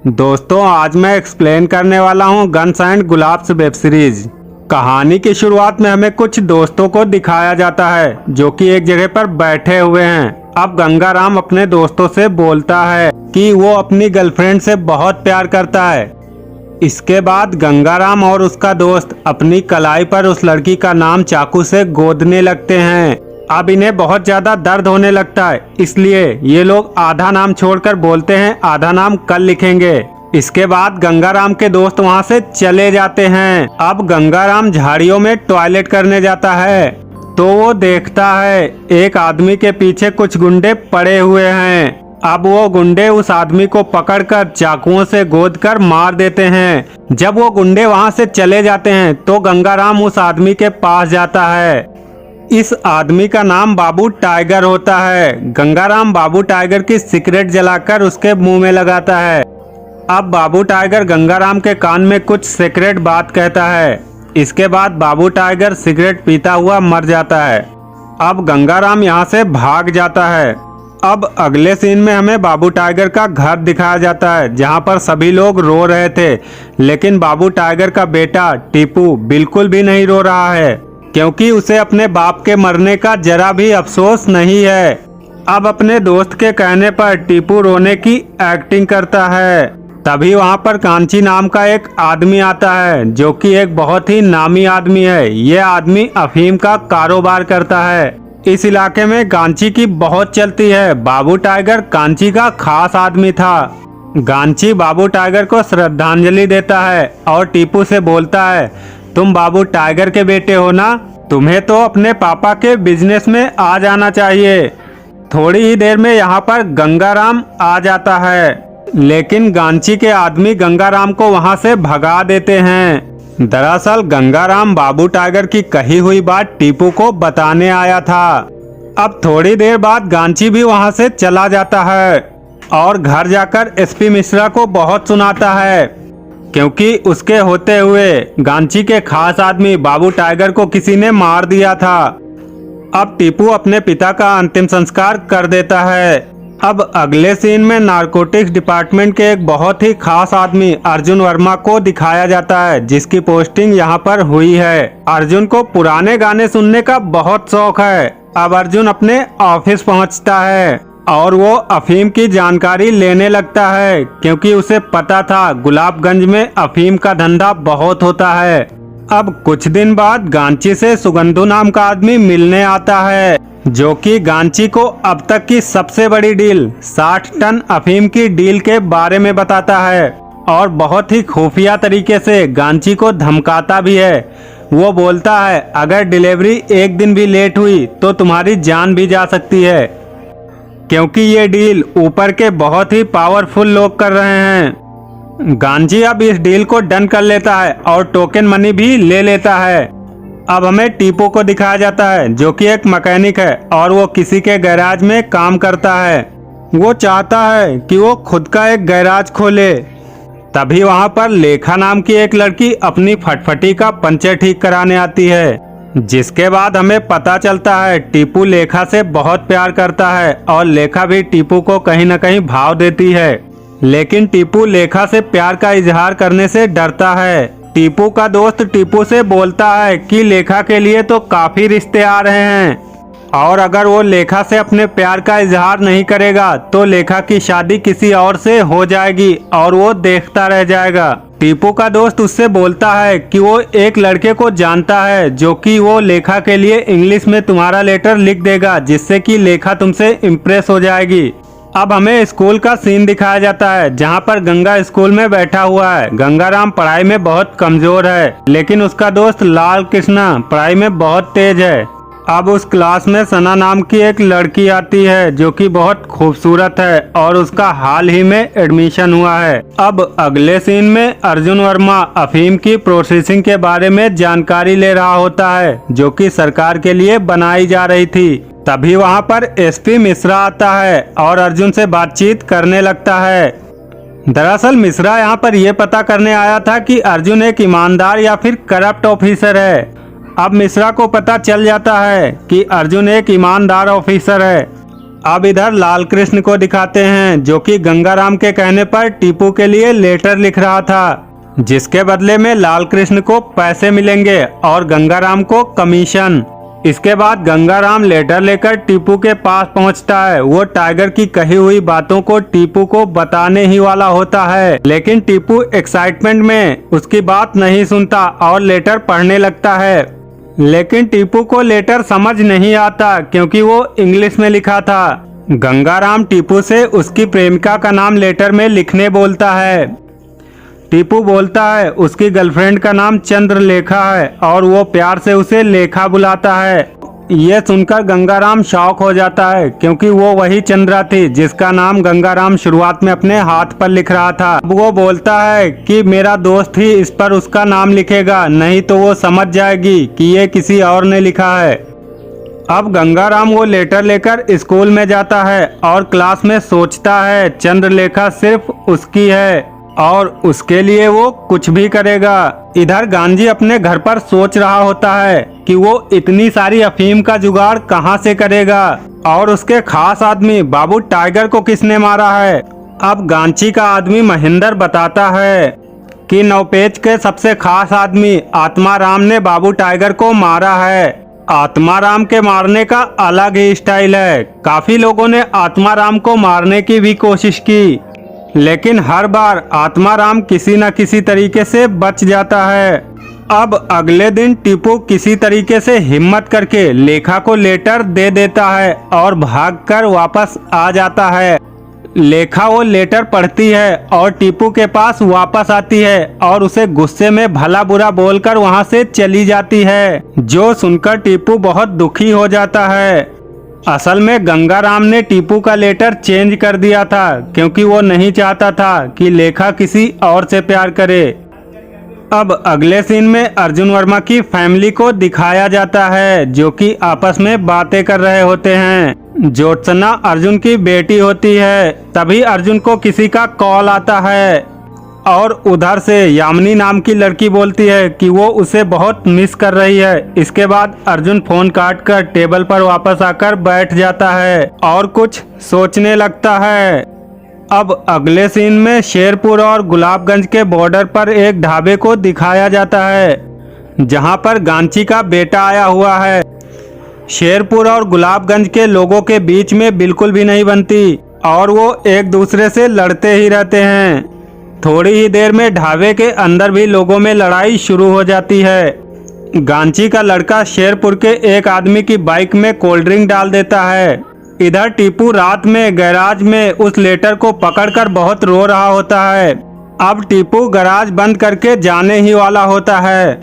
दोस्तों आज मैं एक्सप्लेन करने वाला हूँ guns and Gulaabs web series. कहानी की शुरुआत में हमें कुछ दोस्तों को दिखाया जाता है जो कि एक जगह पर बैठे हुए हैं। अब गंगाराम अपने दोस्तों से बोलता है कि वो अपनी गर्लफ्रेंड से बहुत प्यार करता है। इसके बाद गंगाराम और उसका दोस्त अपनी कलाई पर उस लड़की का नाम चाकू से गोदने लगते हैं। अब इन्हें बहुत ज्यादा दर्द होने लगता है, इसलिए ये लोग आधा नाम छोड़कर बोलते हैं आधा नाम कल लिखेंगे। इसके बाद गंगाराम के दोस्त वहां से चले जाते हैं। अब गंगाराम झाड़ियों में टॉयलेट करने जाता है तो वो देखता है एक आदमी के पीछे कुछ गुंडे पड़े हुए हैं। अब वो गुंडे उस आदमी को पकड़कर चाकुओं से गोद कर मार देते हैं। जब वो गुंडे वहां से चले जाते हैं तो गंगाराम उस आदमी के पास जाता है। इस आदमी का नाम बाबू टाइगर होता है। गंगाराम बाबू टाइगर की सिगरेट जलाकर उसके मुंह में लगाता है। अब बाबू टाइगर गंगाराम के कान में कुछ सीक्रेट बात कहता है। इसके बाद बाबू टाइगर सिगरेट पीता हुआ मर जाता है। अब गंगाराम यहाँ से भाग जाता है। अब अगले सीन में हमें बाबू टाइगर का घर दिखाया जाता है जहाँ पर सभी लोग रो रहे थे, लेकिन बाबू टाइगर का बेटा टीपू बिल्कुल भी नहीं रो रहा है क्योंकि उसे अपने बाप के मरने का जरा भी अफसोस नहीं है। अब अपने दोस्त के कहने पर टीपू रोने की एक्टिंग करता है। तभी वहां पर कांची नाम का एक आदमी आता है जो कि एक बहुत ही नामी आदमी है। ये आदमी अफीम का कारोबार करता है। इस इलाके में गांची की बहुत चलती है। बाबू टाइगर कांची का खास आदमी था। गांची बाबू टाइगर को श्रद्धांजलि देता है और टीपू से बोलता है तुम बाबू टाइगर के बेटे हो ना, तुम्हें तो अपने पापा के बिजनेस में आ जाना चाहिए। थोड़ी ही देर में यहाँ पर गंगाराम आ जाता है, लेकिन गांची के आदमी गंगाराम को वहाँ से भगा देते हैं। दरअसल गंगाराम बाबू टाइगर की कही हुई बात टीपू को बताने आया था। अब थोड़ी देर बाद गांची भी वहाँ से चला जाता है और घर जाकर एसपी मिश्रा को बहुत सुनाता है क्योंकि उसके होते हुए गांची के खास आदमी बाबू टाइगर को किसी ने मार दिया था। अब टीपू अपने पिता का अंतिम संस्कार कर देता है। अब अगले सीन में नारकोटिक्स डिपार्टमेंट के एक बहुत ही खास आदमी अर्जुन वर्मा को दिखाया जाता है जिसकी पोस्टिंग यहाँ पर हुई है। अर्जुन को पुराने गाने सुनने का बहुत शौक है। अब अर्जुन अपने ऑफिस पहुँचता है और वो अफीम की जानकारी लेने लगता है क्योंकि उसे पता था गुलाबगंज में अफीम का धंधा बहुत होता है। अब कुछ दिन बाद गांची से सुगंधु नाम का आदमी मिलने आता है जो कि गांची को अब तक की सबसे बड़ी डील 60 टन अफीम की डील के बारे में बताता है और बहुत ही खुफिया तरीके से गांची को धमकाता भी है। वो बोलता है अगर डिलीवरी एक दिन भी लेट हुई तो तुम्हारी जान भी जा सकती है क्योंकि ये डील ऊपर के बहुत ही पावरफुल लोग कर रहे हैं। गांजी अब इस डील को डन कर लेता है और टोकन मनी भी ले लेता है। अब हमें टीपू को दिखाया जाता है जो कि एक मैकेनिक है और वो किसी के गैराज में काम करता है। वो चाहता है कि वो खुद का एक गैराज खोले। तभी वहां पर लेखा नाम की एक लड़की अपनी फटफटी का पंचर ठीक कराने आती है, जिसके बाद हमें पता चलता है टीपू लेखा से बहुत प्यार करता है और लेखा भी टीपू को कहीं न कहीं भाव देती है। लेकिन टीपू लेखा से प्यार का इजहार करने से डरता है। टीपू का दोस्त टीपू से बोलता है कि लेखा के लिए तो काफी रिश्ते आ रहे हैं और अगर वो लेखा से अपने प्यार का इजहार नहीं करेगा तो लेखा की शादी किसी और से हो जाएगी और वो देखता रह जाएगा। टीपू का दोस्त उससे बोलता है कि वो एक लड़के को जानता है जो कि वो लेखा के लिए इंग्लिश में तुम्हारा लेटर लिख देगा जिससे कि लेखा तुमसे इम्प्रेस हो जाएगी। अब हमें स्कूल का सीन दिखाया जाता है जहाँ पर गंगा स्कूल में बैठा हुआ है। गंगाराम पढ़ाई में बहुत कमजोर है लेकिन उसका दोस्त लाल कृष्णा पढ़ाई में बहुत तेज है। अब उस क्लास में सना नाम की एक लड़की आती है जो कि बहुत खूबसूरत है और उसका हाल ही में एडमिशन हुआ है। अब अगले सीन में अर्जुन वर्मा अफीम की प्रोसेसिंग के बारे में जानकारी ले रहा होता है जो कि सरकार के लिए बनाई जा रही थी। तभी वहां पर एसपी मिश्रा आता है और अर्जुन से बातचीत करने लगता है। दरअसल मिश्रा यहाँ पर यह पता करने आया था कि अर्जुन एक ईमानदार या फिर करप्ट ऑफिसर है। अब मिश्रा को पता चल जाता है कि अर्जुन एक ईमानदार ऑफिसर है अब इधर लाल कृष्ण को दिखाते हैं, जो कि गंगाराम के कहने पर टीपू के लिए लेटर लिख रहा था, जिसके बदले में लाल कृष्ण को पैसे मिलेंगे और गंगाराम को कमीशन। इसके बाद गंगाराम लेटर लेकर टीपू के पास पहुंचता है। वो टाइगर की कही हुई बातों को टीपू को बताने ही वाला होता है, लेकिन टीपू एक्साइटमेंट में उसकी बात नहीं सुनता और लेटर पढ़ने लगता है। लेकिन टीपू को लेटर समझ नहीं आता क्योंकि वो इंग्लिश में लिखा था। गंगाराम टीपू से उसकी प्रेमिका का नाम लेटर में लिखने बोलता है। टीपू बोलता है उसकी गर्लफ्रेंड का नाम चंद्रलेखा है और वो प्यार से उसे लेखा बुलाता है। ये सुनकर गंगाराम शॉक हो जाता है क्योंकि वो वही चंद्रा थी जिसका नाम गंगाराम शुरुआत में अपने हाथ पर लिख रहा था। अब वो बोलता है कि मेरा दोस्त ही इस पर उसका नाम लिखेगा, नहीं तो वो समझ जाएगी कि ये किसी और ने लिखा है। अब गंगाराम वो लेटर लेकर स्कूल में जाता है और क्लास में सोचता है चंद्रलेखा सिर्फ उसकी है और उसके लिए वो कुछ भी करेगा। इधर गांजी अपने घर पर सोच रहा होता है कि वो इतनी सारी अफीम का जुगाड़ कहां से करेगा और उसके खास आदमी बाबू टाइगर को किसने मारा है। अब गांची का आदमी महेंद्र बताता है कि नौपेच के सबसे खास आदमी आत्माराम ने बाबू टाइगर को मारा है। आत्माराम के मारने का अलग ही स्टाइल है। काफी लोगों ने आत्माराम को मारने की भी कोशिश की, लेकिन हर बार आत्माराम किसी न किसी तरीके से बच जाता है। अब अगले दिन टीपू किसी तरीके से हिम्मत करके लेखा को लेटर दे देता है और भागकर वापस आ जाता है। लेखा वो लेटर पढ़ती है और टीपू के पास वापस आती है और उसे गुस्से में भला बुरा बोलकर वहां से चली जाती है, जो सुनकर टीपू बहुत दुखी हो जाता है। असल में गंगाराम ने टीपू का लेटर चेंज कर दिया था क्योंकि वो नहीं चाहता था कि लेखा किसी और से प्यार करे। अब अगले सीन में अर्जुन वर्मा की फैमिली को दिखाया जाता है, जो कि आपस में बातें कर रहे होते हैं। ज्योत्सना अर्जुन की बेटी होती है। तभी अर्जुन को किसी का कॉल आता है और उधर से यामिनी नाम की लड़की बोलती है कि वो उसे बहुत मिस कर रही है। इसके बाद अर्जुन फोन काट कर टेबल पर वापस आकर बैठ जाता है और कुछ सोचने लगता है। अब अगले सीन में शेरपुर और गुलाबगंज के बॉर्डर पर एक ढाबे को दिखाया जाता है, जहां पर गांची का बेटा आया हुआ है। शेरपुर और गुलाबगंज के लोगों के बीच में बिल्कुल भी नहीं बनती और वो एक दूसरे से लड़ते ही रहते हैं। थोड़ी ही देर में ढाबे के अंदर भी लोगों में लड़ाई शुरू हो जाती है। गांची का लड़का शेरपुर के एक आदमी की बाइक में कोल्ड ड्रिंक डाल देता है। इधर टीपू रात में गैराज में उस लेटर को पकड़कर बहुत रो रहा होता है। अब टीपू गैराज बंद करके जाने ही वाला होता है,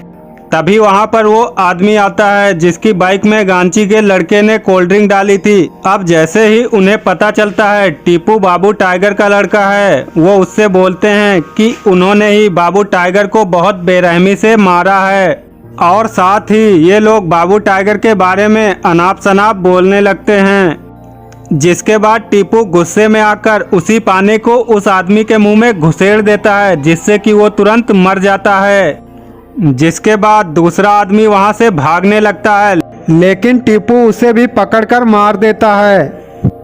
तभी वहां पर वो आदमी आता है जिसकी बाइक में गांची के लड़के ने कोल्ड ड्रिंक डाली थी। अब जैसे ही उन्हें पता चलता है टीपू बाबू टाइगर का लड़का है, वो उससे बोलते हैं कि उन्होंने ही बाबू टाइगर को बहुत बेरहमी से मारा है और साथ ही ये लोग बाबू टाइगर के बारे में अनाप शनाप बोलने लगते हैं। जिसके बाद टीपू गुस्से में आकर उसी पानी को उस आदमी के मुंह में घुसेड़ देता है, जिससे कि वो तुरंत मर जाता है। जिसके बाद दूसरा आदमी वहां से भागने लगता है, लेकिन टीपू उसे भी पकड़कर मार देता है।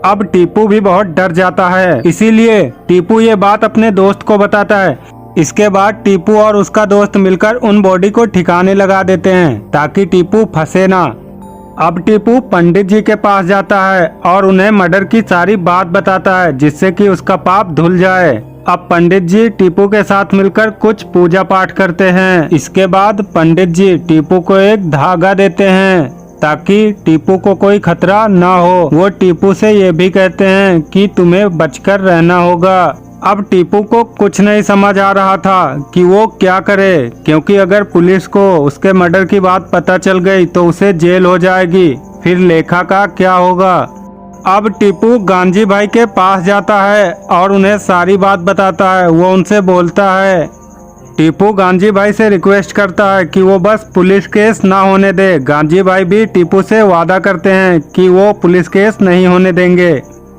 अब टीपू भी बहुत डर जाता है, इसीलिए टीपू ये बात अपने दोस्त को बताता है। इसके बाद टीपू और उसका दोस्त मिलकर उन बॉडी को ठिकाने लगा देते हैं ताकि टीपू फंसे ना। अब टीपू पंडित जी के पास जाता है और उन्हें मर्डर की सारी बात बताता है, जिससे कि उसका पाप धुल जाए। अब पंडित जी टीपू के साथ मिलकर कुछ पूजा पाठ करते हैं। इसके बाद पंडित जी टीपू को एक धागा देते हैं ताकि टीपू को कोई खतरा ना हो। वो टीपू से ये भी कहते हैं कि तुम्हें बचकर रहना होगा। अब टीपू को कुछ नहीं समझ आ रहा था कि वो क्या करे, क्योंकि अगर पुलिस को उसके मर्डर की बात पता चल गई तो उसे जेल हो जाएगी, फिर लेखा का क्या होगा। अब टीपू गांजी भाई के पास जाता है और उन्हें सारी बात बताता है। वो उनसे बोलता है, टीपू गांजी भाई से रिक्वेस्ट करता है कि वो बस पुलिस केस ना होने दे। गांजी भाई भी टीपू से वादा करते हैं कि वो पुलिस केस नहीं होने देंगे।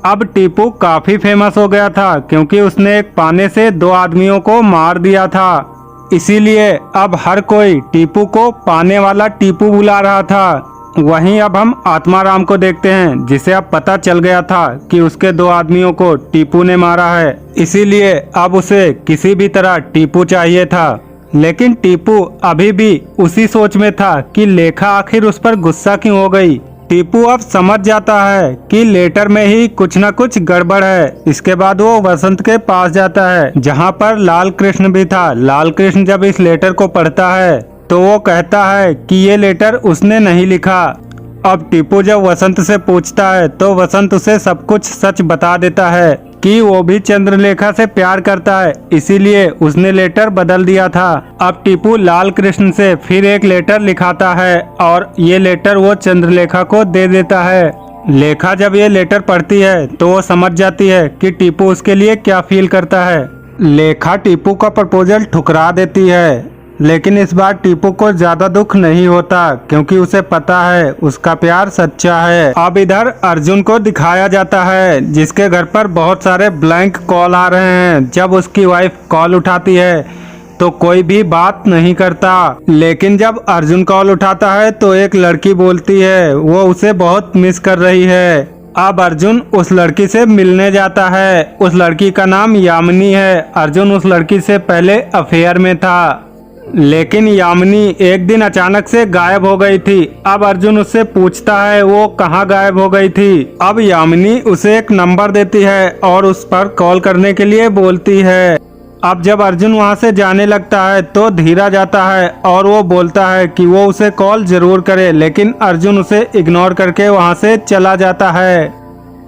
अब टीपू काफी फेमस हो गया था क्योंकि उसने एक पाने से 2 आदमियों को मार दिया था, इसीलिए अब हर कोई टीपू को पाने वाला टीपू बुला रहा था। वहीं अब हम आत्माराम को देखते हैं, जिसे अब पता चल गया था कि उसके 2 आदमियों को टीपू ने मारा है। इसीलिए अब उसे किसी भी तरह टीपू चाहिए था। लेकिन टीपू अभी भी उसी सोच में था कि लेखा आखिर उस पर गुस्सा क्यों हो गई। टीपू अब समझ जाता है कि लेटर में ही कुछ न कुछ गड़बड़ है। इसके बाद वो वसंत के पास जाता है, जहाँ पर लाल कृष्ण भी था। लाल कृष्ण जब इस लेटर को पढ़ता है तो वो कहता है कि ये लेटर उसने नहीं लिखा। अब टीपू जब वसंत से पूछता है तो वसंत उसे सब कुछ सच बता देता है कि वो भी चंद्रलेखा से प्यार करता है, इसीलिए उसने लेटर बदल दिया था। अब टीपू लाल कृष्ण से फिर एक लेटर लिखाता है और ये लेटर वो चंद्रलेखा को दे देता है। लेखा जब ये लेटर पढ़ती है तो वो समझ जाती है कि टीपू उसके लिए क्या फील करता है। लेखा टीपू का प्रपोजल ठुकरा देती है, लेकिन इस बार टीपू को ज्यादा दुख नहीं होता क्योंकि उसे पता है उसका प्यार सच्चा है। अब इधर अर्जुन को दिखाया जाता है, जिसके घर पर बहुत सारे ब्लैंक कॉल आ रहे हैं। जब उसकी वाइफ कॉल उठाती है तो कोई भी बात नहीं करता, लेकिन जब अर्जुन कॉल उठाता है तो एक लड़की बोलती है वो उसे बहुत मिस कर रही है। अब अर्जुन उस लड़की से मिलने जाता है। उस लड़की का नाम यामिनी है। अर्जुन उस लड़की से पहले अफेयर में था, लेकिन यामिनी एक दिन अचानक से गायब हो गई थी। अब अर्जुन उससे पूछता है वो कहाँ गायब हो गई थी। अब यामिनी उसे एक नंबर देती है और उस पर कॉल करने के लिए बोलती है। अब जब अर्जुन वहाँ से जाने लगता है तो धीरा जाता है और वो बोलता है कि वो उसे कॉल जरूर करे, लेकिन अर्जुन उसे इग्नोर करके वहाँ से चला जाता है।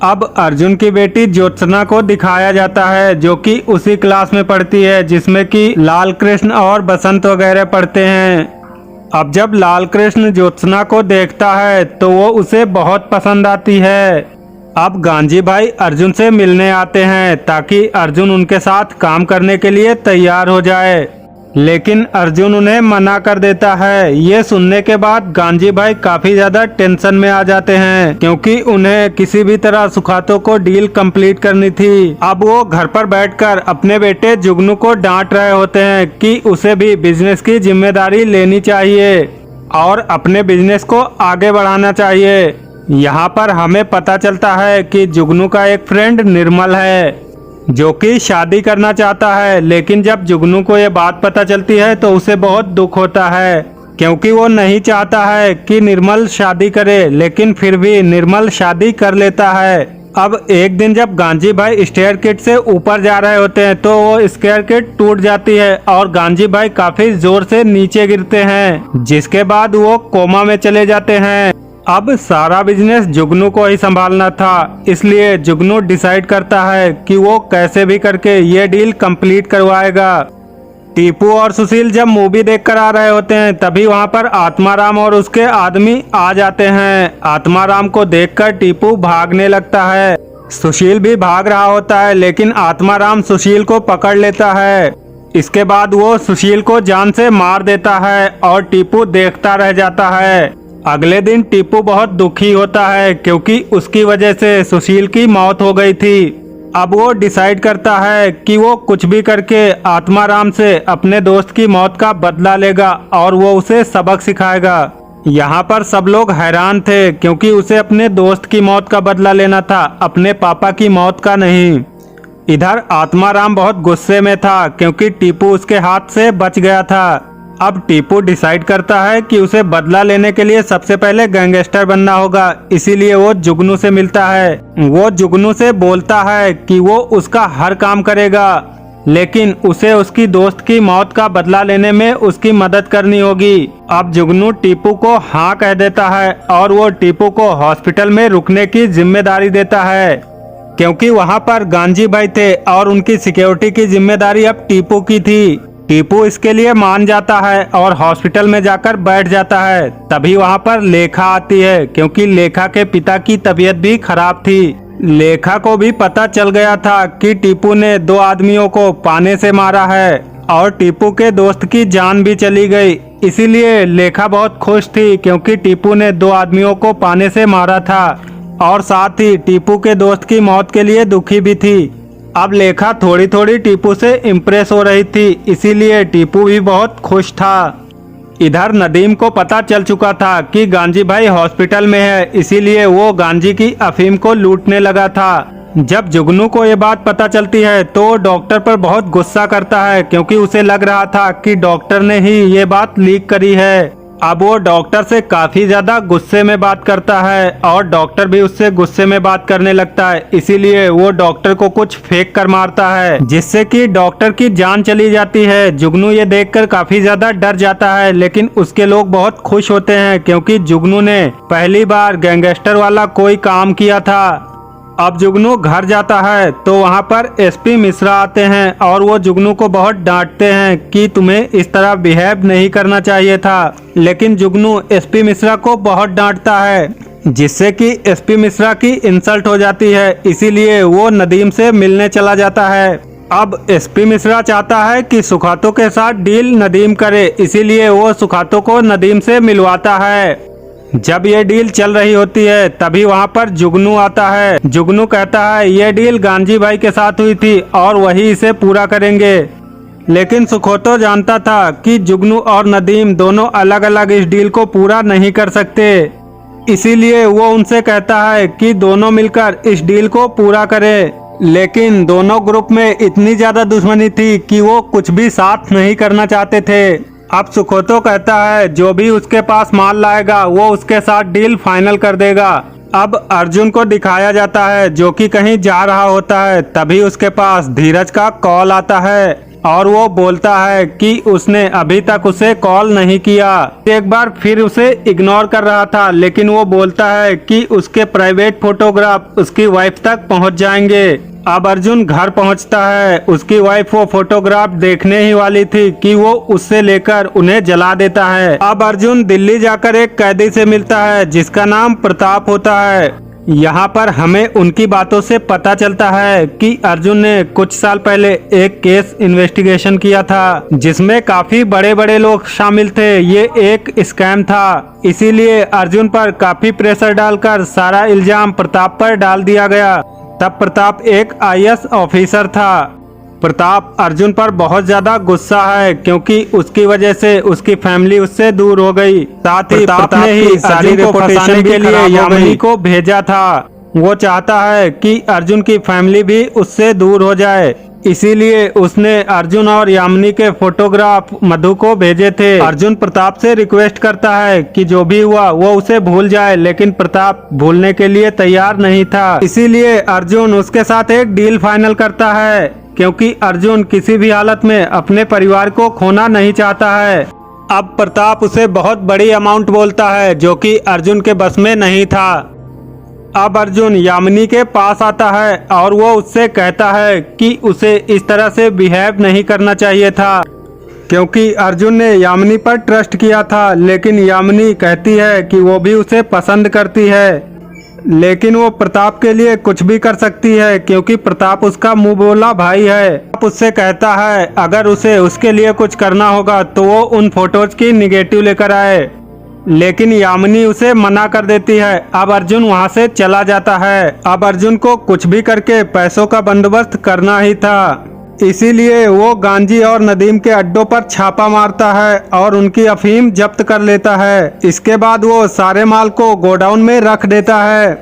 अब अर्जुन की बेटी ज्योत्सना को दिखाया जाता है, जो कि उसी क्लास में पढ़ती है जिसमें कि लाल कृष्ण और बसंत वगैरह पढ़ते हैं। अब जब लाल कृष्ण ज्योत्सना को देखता है तो वो उसे बहुत पसंद आती है। अब गांजी भाई अर्जुन से मिलने आते हैं ताकि अर्जुन उनके साथ काम करने के लिए तैयार हो जाए, लेकिन अर्जुन उन्हें मना कर देता है। ये सुनने के बाद गांजी भाई काफी ज्यादा टेंशन में आ जाते हैं, क्योंकि उन्हें किसी भी तरह सुखातो को डील कंप्लीट करनी थी। अब वो घर पर बैठकर अपने बेटे जुगनू को डांट रहे होते हैं कि उसे भी बिजनेस की जिम्मेदारी लेनी चाहिए और अपने बिजनेस को आगे बढ़ाना चाहिए। यहाँ पर हमें पता चलता है कि जुगनू का एक फ्रेंड निर्मल है, जो कि शादी करना चाहता है। लेकिन जब जुगनू को ये बात पता चलती है तो उसे बहुत दुख होता है, क्योंकि वो नहीं चाहता है कि निर्मल शादी करे, लेकिन फिर भी निर्मल शादी कर लेता है। अब एक दिन जब गांजी भाई स्टेयर किट से ऊपर जा रहे होते हैं तो वो स्टेयर किट टूट जाती है और गांजी भाई काफी जोर से नीचे गिरते हैं, जिसके बाद वो कोमा में चले जाते हैं। अब सारा बिजनेस जुगनू को ही संभालना था, इसलिए जुगनू डिसाइड करता है कि वो कैसे भी करके ये डील कंप्लीट करवाएगा। टीपू और सुशील जब मूवी देखकर आ रहे होते हैं तभी वहाँ पर आत्माराम और उसके आदमी आ जाते हैं। आत्माराम को देखकर टीपू भागने लगता है। सुशील भी भाग रहा होता है, लेकिन आत्माराम सुशील को पकड़ लेता है। इसके बाद वो सुशील को जान से मार देता है और टीपू देखता रह जाता है। अगले दिन टीपू बहुत दुखी होता है, क्योंकि उसकी वजह से सुशील की मौत हो गई थी। अब वो डिसाइड करता है कि वो कुछ भी करके आत्माराम से अपने दोस्त की मौत का बदला लेगा और वो उसे सबक सिखाएगा। यहाँ पर सब लोग हैरान थे, क्योंकि उसे अपने दोस्त की मौत का बदला लेना था, अपने पापा की मौत का नहीं। इधर आत्माराम बहुत गुस्से में था, क्योंकि टीपू उसके हाथ से बच गया था। अब टीपू डिसाइड करता है कि उसे बदला लेने के लिए सबसे पहले गैंगस्टर बनना होगा, इसीलिए वो जुगनू से मिलता है। वो जुगनू से बोलता है कि वो उसका हर काम करेगा, लेकिन उसे उसकी दोस्त की मौत का बदला लेने में उसकी मदद करनी होगी। अब जुगनू टीपू को हाँ कह देता है और वो टीपू को हॉस्पिटल में रुकने की जिम्मेदारी देता है, क्योंकि वहाँ पर गांजी भाई थे और उनकी सिक्योरिटी की जिम्मेदारी अब टीपू की थी। टीपू इसके लिए मान जाता है और हॉस्पिटल में जाकर बैठ जाता है। तभी वहाँ पर लेखा आती है, क्योंकि लेखा के पिता की तबीयत भी खराब थी। लेखा को भी पता चल गया था कि टीपू ने 2 आदमियों को पाने से मारा है और टीपू के दोस्त की जान भी चली गई। इसीलिए लेखा बहुत खुश थी, क्योंकि टीपू ने 2 आदमियों को पाने से मारा था और साथ ही टीपू के दोस्त की मौत के लिए दुखी भी थी। अब लेखा थोड़ी थोड़ी टीपू से इम्प्रेस हो रही थी, इसीलिए टीपू भी बहुत खुश था। इधर नदीम को पता चल चुका था कि गांजी भाई हॉस्पिटल में है, इसीलिए वो गांजी की अफीम को लूटने लगा था। जब जुगनू को ये बात पता चलती है तो डॉक्टर पर बहुत गुस्सा करता है, क्योंकि उसे लग रहा था कि डॉक्टर ने ही ये बात लीक करी है। अब वो डॉक्टर से काफी ज्यादा गुस्से में बात करता है और डॉक्टर भी उससे गुस्से में बात करने लगता है, इसीलिए वो डॉक्टर को कुछ फेंक कर मारता है, जिससे कि डॉक्टर की जान चली जाती है। जुगनू ये देखकर काफी ज्यादा डर जाता है, लेकिन उसके लोग बहुत खुश होते हैं, क्योंकि जुगनू ने पहली बार गैंगस्टर वाला कोई काम किया था। अब जुगनू घर जाता है तो वहाँ पर एसपी मिश्रा आते हैं और वो जुगनू को बहुत डांटते हैं कि तुम्हें इस तरह बिहेव नहीं करना चाहिए था। लेकिन जुगनू एसपी मिश्रा को बहुत डांटता है, जिससे कि एसपी मिश्रा की इंसल्ट हो जाती है, इसीलिए वो नदीम से मिलने चला जाता है। अब एसपी मिश्रा चाहता है कि सुखातो के साथ डील नदीम करे, इसीलिए वो सुखातो को नदीम से मिलवाता है। जब ये डील चल रही होती है तभी वहाँ पर जुगनू आता है। जुगनू कहता है ये डील गांजी भाई के साथ हुई थी और वही इसे पूरा करेंगे। लेकिन सुखोतो जानता था कि जुगनू और नदीम दोनों अलग अलग इस डील को पूरा नहीं कर सकते, इसीलिए वो उनसे कहता है कि दोनों मिलकर इस डील को पूरा करें। लेकिन दोनों ग्रुप में इतनी ज्यादा दुश्मनी थी कि वो कुछ भी साथ नहीं करना चाहते थे। अब सुखोतो कहता है जो भी उसके पास माल लाएगा वो उसके साथ डील फाइनल कर देगा। अब अर्जुन को दिखाया जाता है जो कि कहीं जा रहा होता है, तभी उसके पास धीरज का कॉल आता है और वो बोलता है कि उसने अभी तक उसे कॉल नहीं किया। एक बार फिर उसे इग्नोर कर रहा था, लेकिन वो बोलता है कि उसके प्राइवेट फोटोग्राफ उसकी वाइफ तक पहुंच जाएंगे। अब अर्जुन घर पहुंचता है, उसकी वाइफ वो फोटोग्राफ देखने ही वाली थी कि वो उससे लेकर उन्हें जला देता है। अब अर्जुन दिल्ली जाकर एक कैदी से मिलता है जिसका नाम प्रताप होता है। यहाँ पर हमें उनकी बातों से पता चलता है कि अर्जुन ने कुछ साल पहले एक केस इन्वेस्टिगेशन किया था जिसमें काफी बड़े बड़े लोग शामिल थे। ये एक स्कैम था, इसीलिए अर्जुन पर काफी प्रेशर डालकर सारा इल्जाम प्रताप पर डाल दिया गया। तब प्रताप एक आईएएस ऑफिसर था। प्रताप अर्जुन पर बहुत ज्यादा गुस्सा है, क्योंकि उसकी वजह से उसकी फैमिली उससे दूर हो गई। साथ ही प्रताप ने ही सारी रेपुटेशन के लिए यामिनी को भेजा था। वो चाहता है कि अर्जुन की फैमिली भी उससे दूर हो जाए, इसीलिए उसने अर्जुन और यामिनी के फोटोग्राफ मधु को भेजे थे। अर्जुन प्रताप से रिक्वेस्ट करता है कि जो भी हुआ वो उसे भूल जाए, लेकिन प्रताप भूलने के लिए तैयार नहीं था। इसीलिए अर्जुन उसके साथ एक डील फाइनल करता है, क्योंकि अर्जुन किसी भी हालत में अपने परिवार को खोना नहीं चाहता है। अब प्रताप उसे बहुत बड़ी अमाउंट बोलता है जो कि अर्जुन के बस में नहीं था। अब अर्जुन यामिनी के पास आता है और वो उससे कहता है कि उसे इस तरह से बिहेव नहीं करना चाहिए था, क्योंकि अर्जुन ने यामिनी पर ट्रस्ट किया था। लेकिन यामिनी कहती है कि वो भी उसे पसंद करती है, लेकिन वो प्रताप के लिए कुछ भी कर सकती है, क्योंकि प्रताप उसका मुंह बोला भाई है। प्रताप उससे कहता है अगर उसे उसके लिए कुछ करना होगा तो वो उन फोटोज की निगेटिव लेकर आए, लेकिन यामिनी उसे मना कर देती है। अब अर्जुन वहां से चला जाता है। अब अर्जुन को कुछ भी करके पैसों का बंदोबस्त करना ही था, इसीलिए वो गांजी और नदीम के अड्डों पर छापा मारता है और उनकी अफीम जब्त कर लेता है। इसके बाद वो सारे माल को गोडाउन में रख देता है।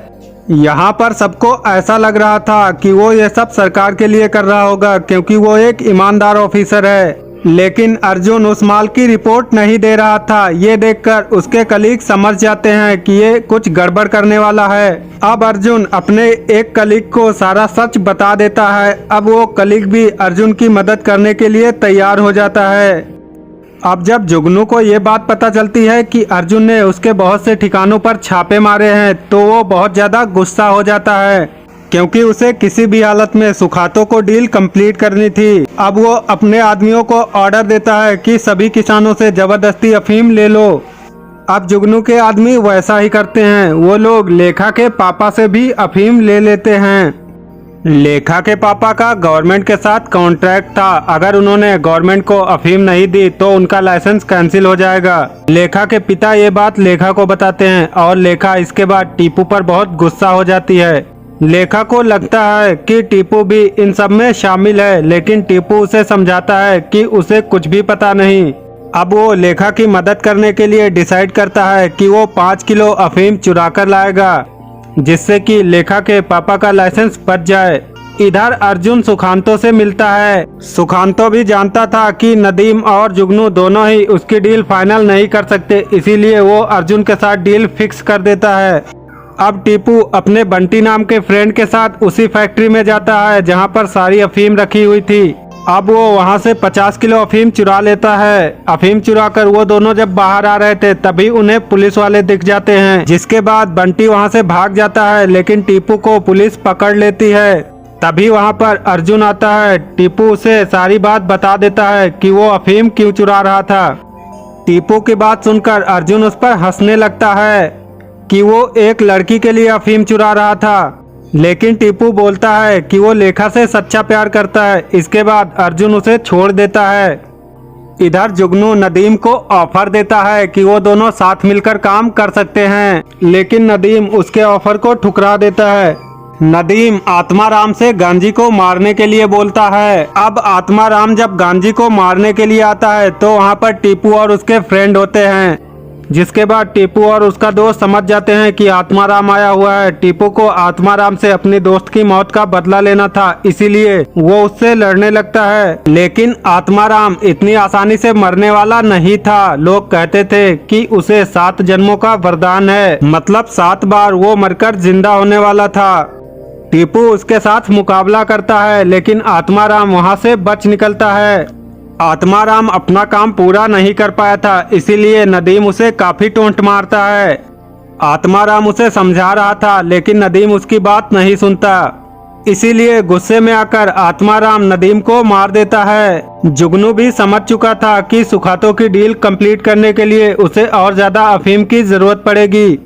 यहाँ पर सबको ऐसा लग रहा था कि वो ये सब सरकार के लिए कर रहा होगा, क्योंकि वो एक ईमानदार ऑफिसर है। लेकिन अर्जुन उस माल की रिपोर्ट नहीं दे रहा था। ये देखकर उसके कलीग समझ जाते हैं कि ये कुछ गड़बड़ करने वाला है। अब अर्जुन अपने एक कलीग को सारा सच बता देता है। अब वो कलीग भी अर्जुन की मदद करने के लिए तैयार हो जाता है। अब जब जुगनू को ये बात पता चलती है कि अर्जुन ने उसके बहुत से ठिकानों पर छापे मारे हैं, तो वो बहुत ज्यादा गुस्सा हो जाता है, क्योंकि उसे किसी भी हालत में सुखातो को डील कंप्लीट करनी थी। अब वो अपने आदमियों को ऑर्डर देता है कि सभी किसानों से जबरदस्ती अफीम ले लो। अब जुगनू के आदमी वैसा ही करते हैं। वो लोग लेखा के पापा से भी अफीम ले लेते हैं। लेखा के पापा का गवर्नमेंट के साथ कॉन्ट्रैक्ट था, अगर उन्होंने गवर्नमेंट को अफीम नहीं दी तो उनका लाइसेंस कैंसिल हो जाएगा। लेखा के पिता ये बात लेखा को बताते हैं और लेखा इसके बाद टीपू पर बहुत गुस्सा हो जाती है। लेखा को लगता है कि टीपू भी इन सब में शामिल है, लेकिन टीपू उसे समझाता है कि उसे कुछ भी पता नहीं। अब वो लेखा की मदद करने के लिए डिसाइड करता है कि वो 5 किलो अफीम चुरा कर लाएगा, जिससे कि लेखा के पापा का लाइसेंस बच जाए। इधर अर्जुन सुखांतो से मिलता है। सुखांतो भी जानता था कि नदीम और जुगनू दोनों ही उसकी डील फाइनल नहीं कर सकते, इसीलिए वो अर्जुन के साथ डील फिक्स कर देता है। अब टीपू अपने बंटी नाम के फ्रेंड के साथ उसी फैक्ट्री में जाता है जहां पर सारी अफीम रखी हुई थी। अब वो वहां से 50 किलो अफीम चुरा लेता है। अफीम चुरा कर वो दोनों जब बाहर आ रहे थे तभी उन्हें पुलिस वाले दिख जाते हैं, जिसके बाद बंटी वहां से भाग जाता है, लेकिन टीपू को पुलिस पकड़ लेती है। तभी वहां पर अर्जुन आता है। टीपू उसे सारी बात बता देता है कि वो अफीम क्यों चुरा रहा था। टीपू की बात सुनकर अर्जुन उस पर हंसने लगता है कि वो एक लड़की के लिए अफीम चुरा रहा था, लेकिन टीपू बोलता है कि वो लेखा से सच्चा प्यार करता है। इसके बाद अर्जुन उसे छोड़ देता है। इधर जुगनू नदीम को ऑफर देता है कि वो दोनों साथ मिलकर काम कर सकते हैं, लेकिन नदीम उसके ऑफर को ठुकरा देता है। नदीम आत्माराम से गांजी को मारने के लिए बोलता है। अब आत्माराम जब गांजी को मारने के लिए आता है तो वहाँ पर टीपू और उसके फ्रेंड होते हैं, जिसके बाद टीपू और उसका दोस्त समझ जाते हैं कि आत्माराम आया हुआ है। टीपू को आत्माराम से अपनी दोस्त की मौत का बदला लेना था, इसीलिए वो उससे लड़ने लगता है। लेकिन आत्माराम इतनी आसानी से मरने वाला नहीं था। लोग कहते थे कि उसे 7 जन्मों का वरदान है, मतलब 7 बार वो मरकर जिंदा होने वाला था। टीपू उसके साथ मुकाबला करता है, लेकिन आत्माराम वहां से बच निकलता है। आत्माराम अपना काम पूरा नहीं कर पाया था, इसीलिए नदीम उसे काफी टोंट मारता है। आत्माराम उसे समझा रहा था, लेकिन नदीम उसकी बात नहीं सुनता, इसीलिए गुस्से में आकर आत्माराम नदीम को मार देता है। जुगनू भी समझ चुका था कि सुखातो की डील कंप्लीट करने के लिए उसे और ज्यादा अफीम की जरूरत पड़ेगी,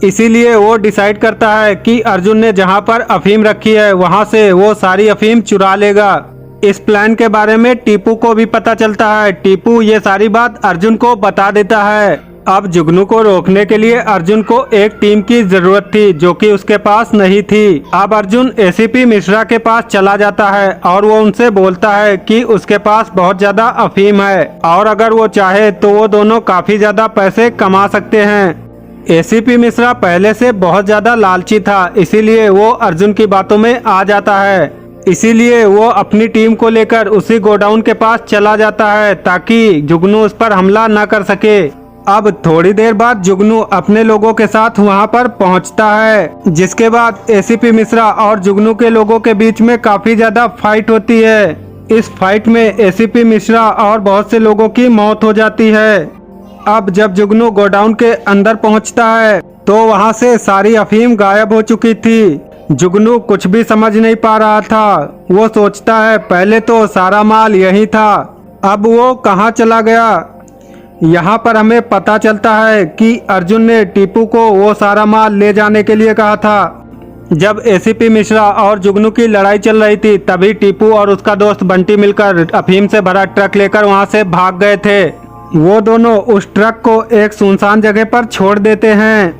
इसीलिए वो डिसाइड करता है कि अर्जुन ने जहां पर अफीम रखी है वहां से वो सारी अफीम चुरा लेगा। इस प्लान के बारे में टीपू को भी पता चलता है। टीपू ये सारी बात अर्जुन को बता देता है। अब जुगनू को रोकने के लिए अर्जुन को एक टीम की जरूरत थी, जो कि उसके पास नहीं थी। अब अर्जुन एसीपी मिश्रा के पास चला जाता है और वो उनसे बोलता है कि उसके पास बहुत ज्यादा अफीम है और अगर वो चाहे तो वो दोनों काफी ज्यादा पैसे कमा सकते हैं। एसीपी मिश्रा पहले से बहुत ज्यादा लालची था, इसीलिए वो अर्जुन की बातों में आ जाता है। इसीलिए वो अपनी टीम को लेकर उसी गोडाउन के पास चला जाता है ताकि जुगनू उस पर हमला न कर सके। अब थोड़ी देर बाद जुगनू अपने लोगों के साथ वहां पर पहुंचता है, जिसके बाद एसीपी मिश्रा और जुगनू के लोगों के बीच में काफी ज्यादा फाइट होती है। इस फाइट में एसीपी मिश्रा और बहुत से लोगों की मौत हो जाती है। अब जब जुगनू गोडाउन के अंदर पहुंचता है तो वहां से सारी अफीम गायब हो चुकी थी। जुगनू कुछ भी समझ नहीं पा रहा था। वो सोचता है पहले तो सारा माल यही था, अब वो कहाँ चला गया। यहाँ पर हमें पता चलता है कि अर्जुन ने टीपू को वो सारा माल ले जाने के लिए कहा था। जब एसीपी मिश्रा और जुगनू की लड़ाई चल रही थी तभी टीपू और उसका दोस्त बंटी मिलकर अफीम से भरा ट्रक लेकर वहाँ से भाग गए थे। वो दोनों उस ट्रक को एक सुनसान जगह पर छोड़ देते हैं,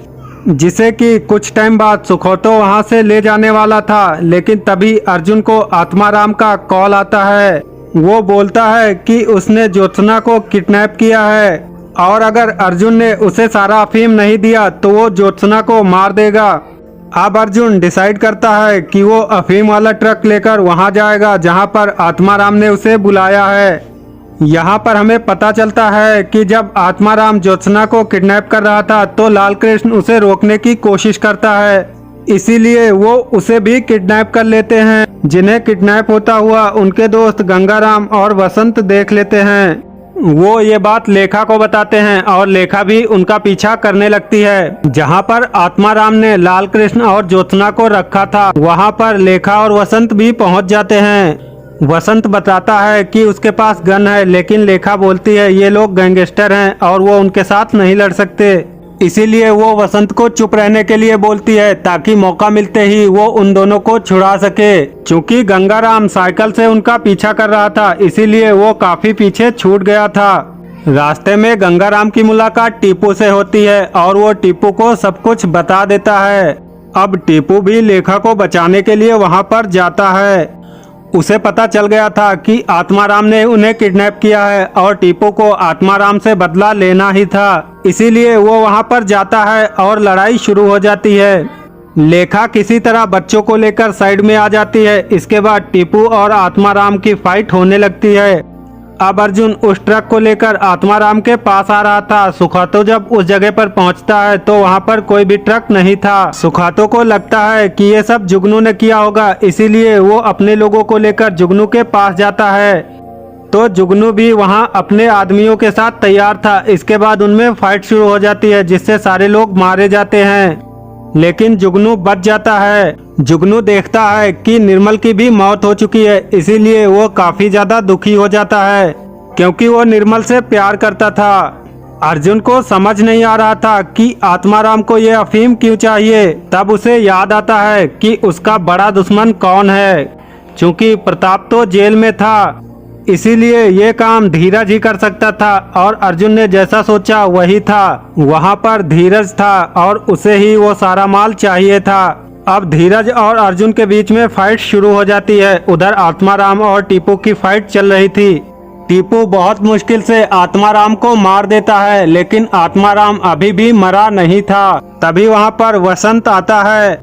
जिसे कि कुछ टाइम बाद सुखोतो वहां से ले जाने वाला था। लेकिन तभी अर्जुन को आत्माराम का कॉल आता है। वो बोलता है कि उसने ज्योत्सना को किडनैप किया है और अगर अर्जुन ने उसे सारा अफीम नहीं दिया तो वो ज्योत्सना को मार देगा। अब अर्जुन डिसाइड करता है कि वो अफीम वाला ट्रक लेकर वहां जाएगा जहां पर आत्माराम ने उसे बुलाया है। यहाँ पर हमें पता चलता है कि जब आत्माराम ज्योत्सना को किडनैप कर रहा था तो लाल कृष्ण उसे रोकने की कोशिश करता है, इसीलिए वो उसे भी किडनैप कर लेते हैं। जिन्हें किडनैप होता हुआ उनके दोस्त गंगाराम और वसंत देख लेते हैं। वो ये बात लेखा को बताते हैं और लेखा भी उनका पीछा करने लगती है। जहाँ पर आत्माराम ने लाल कृष्ण और ज्योत्सना को रखा था वहाँ पर लेखा और वसंत भी पहुँच जाते हैं। वसंत बताता है कि उसके पास गन है, लेकिन लेखा बोलती है ये लोग गैंगस्टर हैं और वो उनके साथ नहीं लड़ सकते, इसीलिए वो वसंत को चुप रहने के लिए बोलती है ताकि मौका मिलते ही वो उन दोनों को छुड़ा सके। चूँकि गंगाराम साइकिल से उनका पीछा कर रहा था इसीलिए वो काफी पीछे छूट गया था। रास्ते में गंगाराम की मुलाकात टीपू से होती है और वो टीपू को सब कुछ बता देता है। अब टीपू भी लेखा को बचाने के लिए वहाँ पर जाता है। उसे पता चल गया था कि आत्माराम ने उन्हें किडनैप किया है और टीपू को आत्माराम से बदला लेना ही था। इसीलिए वो वहां पर जाता है और लड़ाई शुरू हो जाती है। लेखा किसी तरह बच्चों को लेकर साइड में आ जाती है। इसके बाद टीपू और आत्माराम की फाइट होने लगती है। अब अर्जुन उस ट्रक को लेकर आत्माराम के पास आ रहा था। सुखातो जब उस जगह पर पहुंचता है तो वहां पर कोई भी ट्रक नहीं था। सुखातो को लगता है कि ये सब जुगनू ने किया होगा, इसीलिए वो अपने लोगों को लेकर जुगनू के पास जाता है। तो जुगनू भी वहां अपने आदमियों के साथ तैयार था। इसके बाद उनमें फाइट शुरू हो जाती है जिससे सारे लोग मारे जाते हैं, लेकिन जुगनू बच जाता है। जुगनू देखता है कि निर्मल की भी मौत हो चुकी है, इसीलिए वो काफी ज्यादा दुखी हो जाता है क्योंकि वो निर्मल से प्यार करता था। अर्जुन को समझ नहीं आ रहा था कि आत्माराम को ये अफीम क्यों चाहिए। तब उसे याद आता है कि उसका बड़ा दुश्मन कौन है। क्योंकि प्रताप तो जेल में था, इसीलिए ये काम धीरज ही कर सकता था और अर्जुन ने जैसा सोचा वही था। वहाँ पर धीरज था और उसे ही वो सारा माल चाहिए था। अब धीरज और अर्जुन के बीच में फाइट शुरू हो जाती है। उधर आत्माराम और टीपू की फाइट चल रही थी। टीपू बहुत मुश्किल से आत्माराम को मार देता है, लेकिन आत्माराम अभी भी मरा नहीं था। तभी वहाँ पर वसंत आता है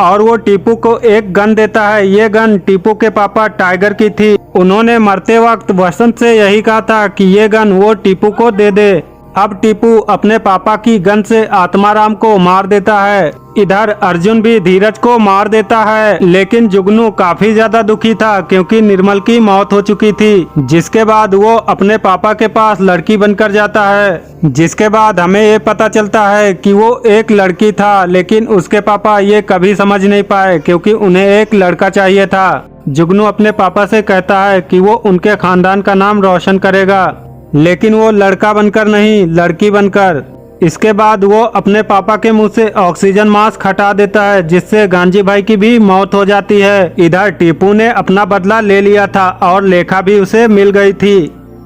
और वो टीपू को एक गन देता है। ये गन टीपू के पापा टाइगर की थी। उन्होंने मरते वक्त वसंत से यही कहा था कि ये गन वो टीपू को दे दे। अब टीपू अपने पापा की गन से आत्माराम को मार देता है। इधर अर्जुन भी धीरज को मार देता है, लेकिन जुगनू काफी ज्यादा दुखी था क्योंकि निर्मल की मौत हो चुकी थी। जिसके बाद वो अपने पापा के पास लड़की बनकर जाता है। जिसके बाद हमें ये पता चलता है कि वो एक लड़की था, लेकिन उसके पापा ये कभी समझ नहीं पाए क्योंकि उन्हें एक लड़का चाहिए था। जुगनू अपने पापा से कहता है कि वो उनके खानदान का नाम रोशन करेगा, लेकिन वो लड़का बनकर नहीं, लड़की बनकर। इसके बाद वो अपने पापा के मुंह से ऑक्सीजन मास्क हटा देता है, जिससे गांजी भाई की भी मौत हो जाती है। इधर टीपू ने अपना बदला ले लिया था और लेखा भी उसे मिल गई थी।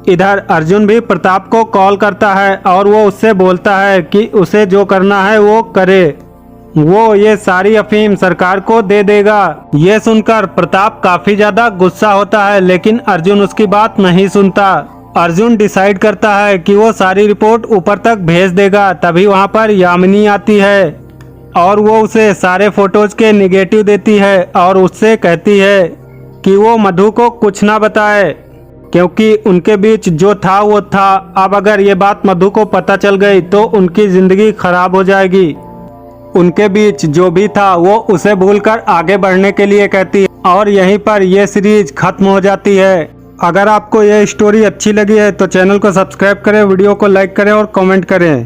इधर अर्जुन भी प्रताप को कॉल करता है और वो उससे बोलता है कि उसे जो करना है वो करे। वो ये सारी अफीम सरकार को दे देगा। ये सुनकर प्रताप काफी ज्यादा गुस्सा होता है, लेकिन अर्जुन उसकी बात नहीं सुनता। अर्जुन डिसाइड करता है कि वो सारी रिपोर्ट ऊपर तक भेज देगा। तभी वहाँ पर यामिनी आती है और वो उसे सारे फोटोज के निगेटिव देती है और उससे कहती है कि वो मधु को कुछ ना बताए क्योंकि उनके बीच जो था वो था। अब अगर ये बात मधु को पता चल गई तो उनकी जिंदगी खराब हो जाएगी। उनके बीच जो भी था वो उसे भूलकर आगे बढ़ने के लिए कहती है और यहीं पर ये सीरीज खत्म हो जाती है। अगर आपको यह स्टोरी अच्छी लगी है तो चैनल को सब्सक्राइब करें, वीडियो को लाइक करें और कमेंट करें।